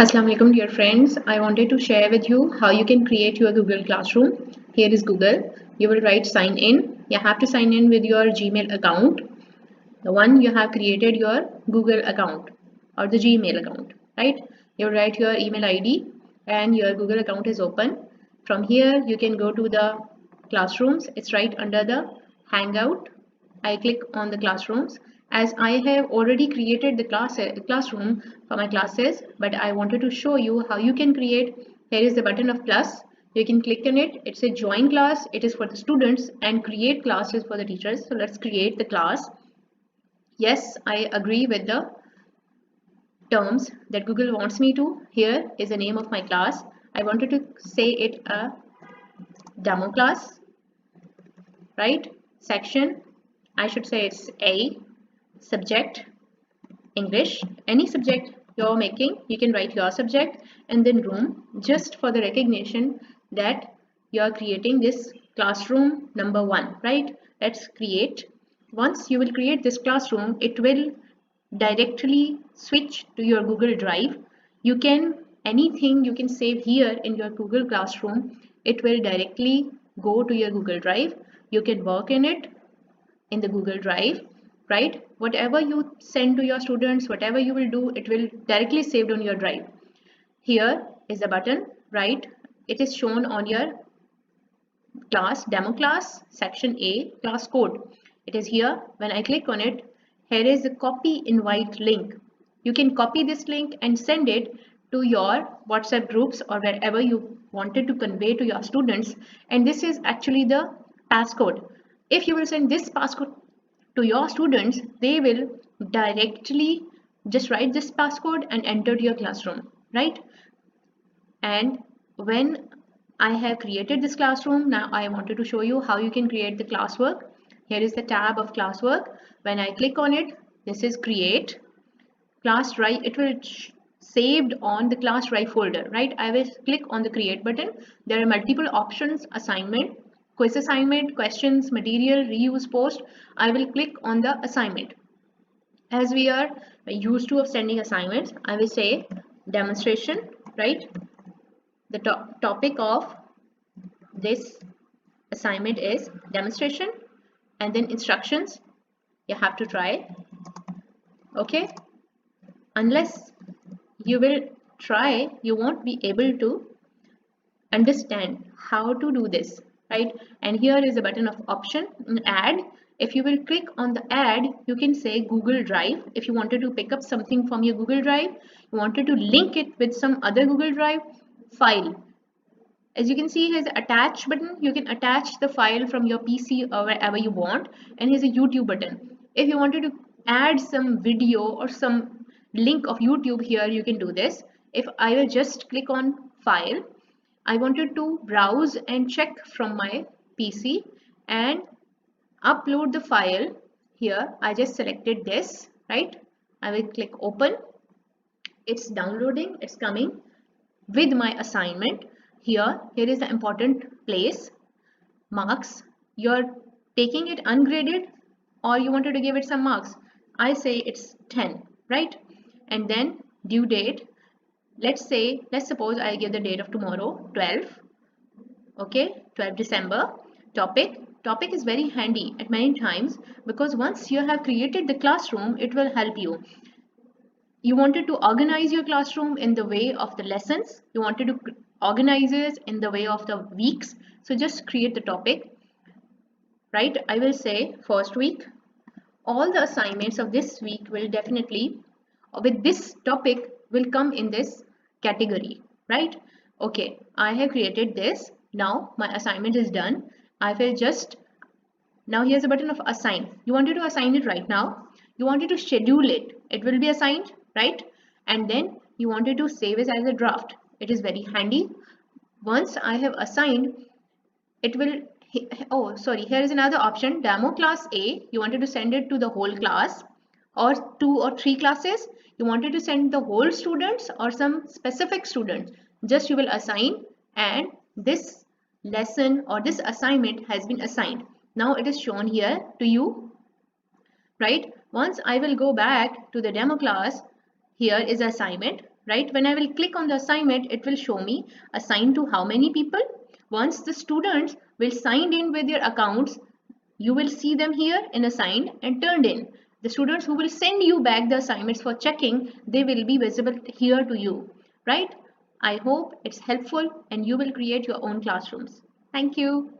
Assalamu alaikum dear friends. I wanted to share with you how you can create your Google Classroom. Here is Google. You will write sign in. You have to sign in with your Gmail account. The one you have created your Google account or the Gmail account, right? You write your email ID and your Google account is open. From here you can go to the classrooms. It's right under the Hangout. I click on the classrooms as I have already created the classroom for my classes, but I wanted to show you how you can create. Here is the button of plus. You can click on it. It says join class. It is for the students, and create classes for the teachers. So let's create the class. Yes, I agree with the terms that Google wants me to. Here is the name of my class. I wanted to say it a demo class, right? Section, I should say it's A. Subject, English. Any subject you're making, you can write your subject, and then room, just for the recognition that you're creating this classroom number 1, right? Let's create. Once you will create this classroom, it will directly switch to your Google Drive. You can, anything you can save here in your Google Classroom, it will directly go to your Google Drive. You can work in it in the Google Drive, right? Whatever you send to your students, whatever you will do, it will directly saved on your drive. Here is the button, right? It is shown on your class, demo class, section A, class code. It is here. When I click on it, here is the copy invite link. You can copy this link and send it to your WhatsApp groups or wherever you wanted to convey to your students. And this is actually the passcode. If you will send this passcode to your students, they will directly just write this passcode and enter your classroom, right? And when I have created this classroom, now I wanted to show you how you can create the classwork. Here is the tab of classwork. When I click on it, this is create class drive. It will saved on the class drive folder, right? I will click on the create button. There are multiple options: assignment, quiz assignment, questions, material, reuse, post. I will click on the assignment. As we are used to of sending assignments, I will say demonstration, right? The topic of this assignment is demonstration, and then instructions you have to try. Okay, unless you will try, you won't be able to understand how to do this, right? And here is a button of option, add. If you will click on the add, you can say Google Drive. If you wanted to pick up something from your Google Drive, you wanted to link it with some other Google Drive file. As you can see, here's the attach button. You can attach the file from your PC or wherever you want. And here's a YouTube button. If you wanted to add some video or some link of YouTube here, you can do this. If I will just click on file, I wanted to browse and check from my PC and upload the file. Here I just selected this, right? I will click open. It's downloading, it's coming with my assignment. Here is the important place, marks. You're taking it ungraded or you wanted to give it some marks. I say it's 10, right? And then due date, let's suppose I give the date of tomorrow, 12, okay, 12 December. Topic is very handy at many times, because once you have created the classroom, it will help you. You wanted to organize your classroom in the way of the lessons. You wanted to organize it in the way of the weeks. So just create the topic, right? I will say first week. All the assignments of this week will definitely, with this topic, will come in this category, right? Okay, I have created this. Now my assignment is done. I will just, now here's a button of assign. You wanted to assign it right now. You wanted to schedule it. It will be assigned, right? And then you wanted to save it as a draft. It is very handy. Once I have assigned, it will, oh sorry, here is another option, demo class A. You wanted to send it to the whole class or 2 or 3 classes. You wanted to send the whole students or some specific students. Just you will assign, and this lesson or this assignment has been assigned. Now it is shown here to you, right? Once I will go back to the demo class, here is assignment, right? When I will click on the assignment, it will show me assigned to how many people. Once the students will sign in with their accounts, you will see them here in assigned and turned in. The students who will send you back the assignments for checking, they will be visible here to you, right? I hope it's helpful and you will create your own classrooms. Thank you.